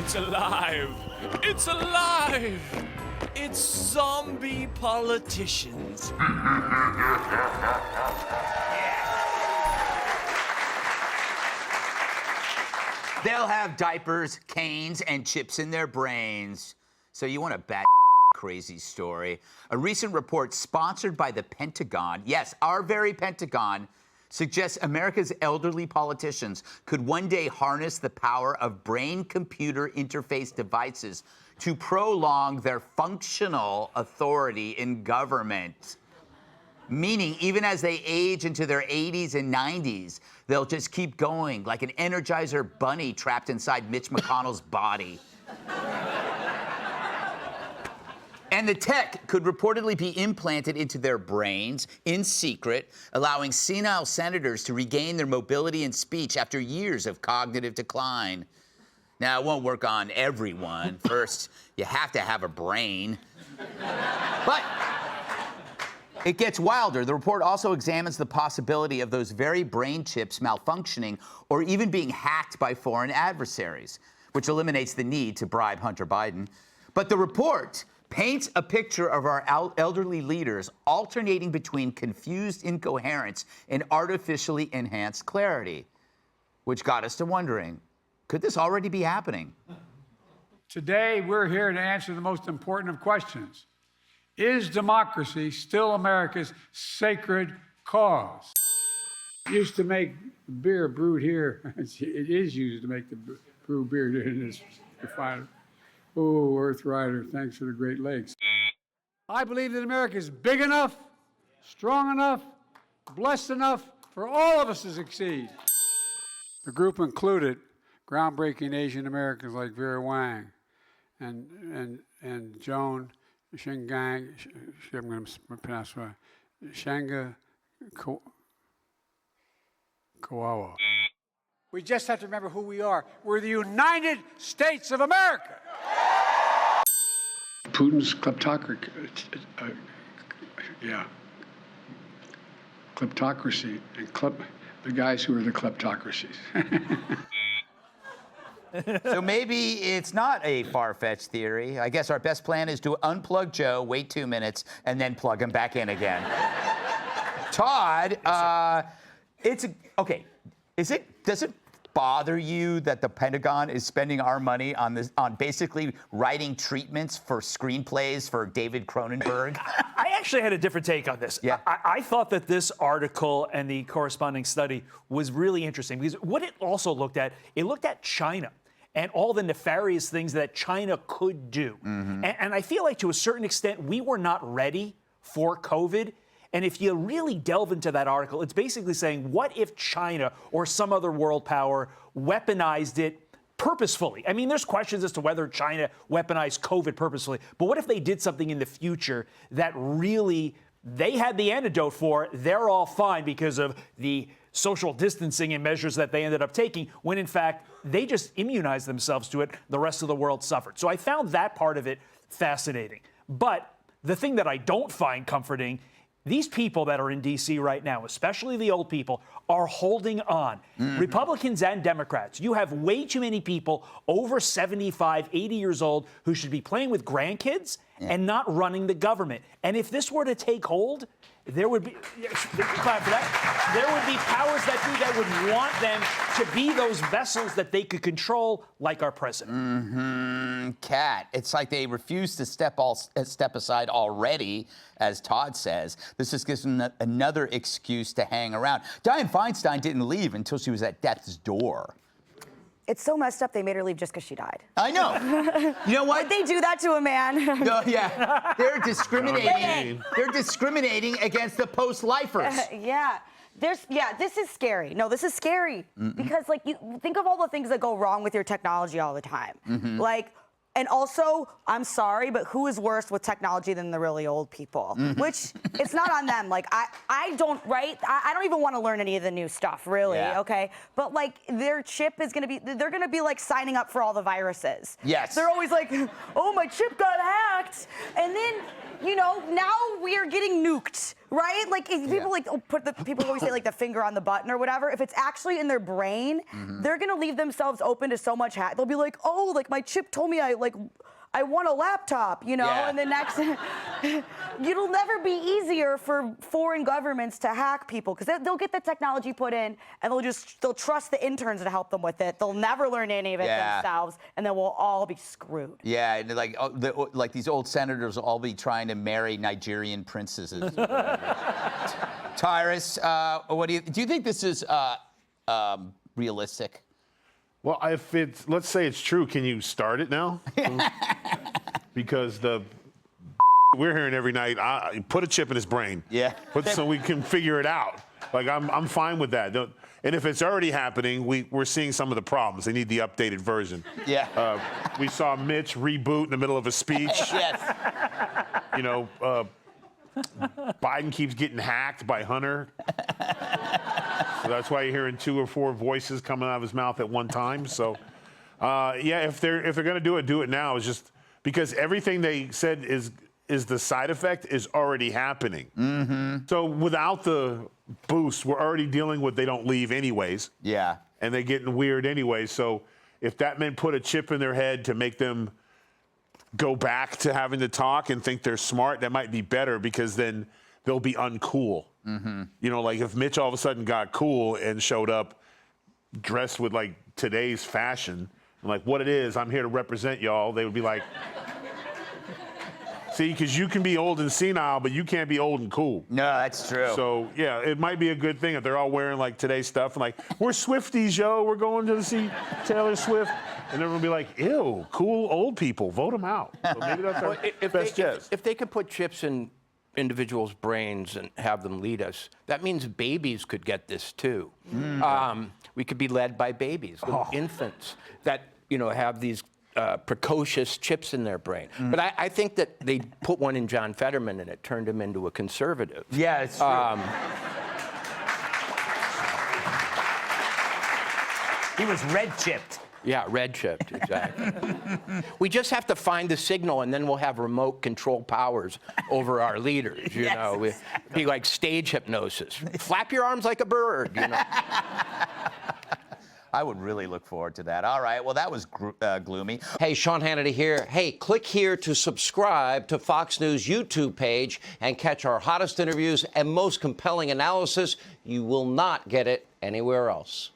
It's alive! It's alive! It's zombie politicians. They'll have diapers, canes, and chips in their brains. So you want a bad crazy story? A recent report sponsored by the Pentagon, yes, our very Pentagon, suggests America's elderly politicians could one day harness the power of brain-computer interface devices to prolong their functional authority in government. Meaning, even as they age into their 80s and 90s, they'll just keep going like an Energizer bunny trapped inside Mitch McConnell's body. And the tech could reportedly be implanted into their brains in secret, allowing senile senators to regain their mobility and speech after years of cognitive decline. Now, it won't work on everyone. First, you have to have a brain. But it gets wilder. The report also examines the possibility of those very brain chips malfunctioning or even being hacked by foreign adversaries, which eliminates the need to bribe Hunter Biden. But the report paints a picture of our elderly leaders alternating between confused incoherence and artificially enhanced clarity, which got us to wondering, could this already be happening? Today, we're here to answer the most important of questions. Is democracy still America's sacred cause? Used to make beer brewed here. It is used to make the brew beer in this refiner. Oh, Earth Rider, thanks for the Great Lakes. I believe that America is big enough, strong enough, blessed enough for all of us to succeed. The group included groundbreaking Asian Americans like Vera Wang and Joan Shingang, I'm going to pronounce right, Shanga Kawawa. We just have to remember who we are. We're the United States of America. Putin's kleptocracy, kleptocracy, and the guys who are the kleptocracies. So maybe it's not a far-fetched theory. I guess our best plan is to unplug Joe, wait 2 minutes, and then plug him back in again. Todd, does it bother you that the Pentagon is spending our money on basically writing treatments for screenplays for David Cronenberg? I actually had a different take on this. Yeah. I thought that this article and the corresponding study was really interesting because what it also looked at China and all the nefarious things that China could do. Mm-hmm. And I feel like to a certain extent, we were not ready for COVID. And if you really delve into that article, it's basically saying, what if China or some other world power weaponized it purposefully? I mean, there's questions as to whether China weaponized COVID purposefully, but what if they did something in the future that really they had the antidote for? They're all fine because of the social distancing and measures that they ended up taking, when in fact they just immunized themselves to it. The rest of the world suffered. So I found that part of it fascinating. But the thing that I don't find comforting, these people that are in D.C. right now, especially the old people, are holding on. Mm-hmm. Republicans and Democrats, you have way too many people over 75, 80 years old who should be playing with grandkids and not running the government. And if this were to take hold, there would be, clap for that, there would be powers that would want them to be those vessels that they could control, like our president. Mm-hmm. Kat, it's like they refuse to step aside already, as Todd says. This just gives them another excuse to hang around. Dianne Feinstein didn't leave until she was at death's door. It's so messed up they made her leave just because she died. I know. You know what? Would they do that to a man? No, yeah. They're discriminating. They're discriminating against the post-lifers. Yeah. This is scary. No, this is scary. Mm-mm. Because, like, you think of all the things that go wrong with your technology all the time. Mm-hmm. Like, and also, I'm sorry, but who is worse with technology than the really old people? Mm-hmm. Which, it's not on them. Like, I don't even want to learn any of the new stuff, really, okay? But, like, their chip is going to be, they're going to be, like, signing up for all the viruses. Yes. They're always like, oh, my chip got hacked. And then you know, now we are getting nuked, right? Like, if people like people always say like the finger on the button or whatever. If it's actually in their brain, they're gonna leave themselves open to so much hack. They'll be like, oh, like my chip told me I want a laptop, you know, and the next, it'll never be easier for foreign governments to hack people because they'll get the technology put in and they'll trust the interns to help them with it. They'll never learn any of it themselves, and then we'll all be screwed. Yeah, and like these old senators will all be trying to marry Nigerian princesses. Tyrus, what do you think this is realistic? Well, if it's, let's say it's true, can you start it now? Because we're hearing every night, put a chip in his brain. Yeah. So we can figure it out. Like, I'm fine with that. And if it's already happening, we're seeing some of the problems. They need the updated version. Yeah. We saw Mitch reboot in the middle of a speech. Yes. You know, Biden keeps getting hacked by Hunter. So that's why you're hearing 2 or 4 voices coming out of his mouth at one time. So, yeah, if they're gonna do it now. It's just because everything they said is the side effect is already happening. So without the boost, we're already dealing with they don't leave anyways. Yeah. And they're getting weird anyway. So if that meant put a chip in their head to make them go back to having to talk and think they're smart, that might be better because then they'll be uncool. You know, like if Mitch all of a sudden got cool and showed up dressed with like today's fashion, and like what it is, I'm here to represent y'all, they would be like, see, because you can be old and senile, but you can't be old and cool. No, that's true. So, yeah, it might be a good thing if they're all wearing like today's stuff and like, we're Swifties, yo, we're going to see Taylor Swift. And everyone will be like, ew, cool old people, vote them out. So maybe that's our best guess. If they could put chips in individuals' brains and have them lead us, that means babies could get this too. We could be led by babies, little infants that, you know, have these precocious chips in their brain. But I think that they put one in John Fetterman and it turned him into a conservative. Yeah, it's true. He was red-chipped. Yeah, red-chipped, exactly. We just have to find the signal, and then we'll have remote control powers over our leaders. You know, it'd be like stage hypnosis. Flap your arms like a bird. You know. I would really look forward to that. All right, well, that was gloomy. Hey, Sean Hannity here. Hey, click here to subscribe to Fox News YouTube page and catch our hottest interviews and most compelling analysis. You will not get it anywhere else.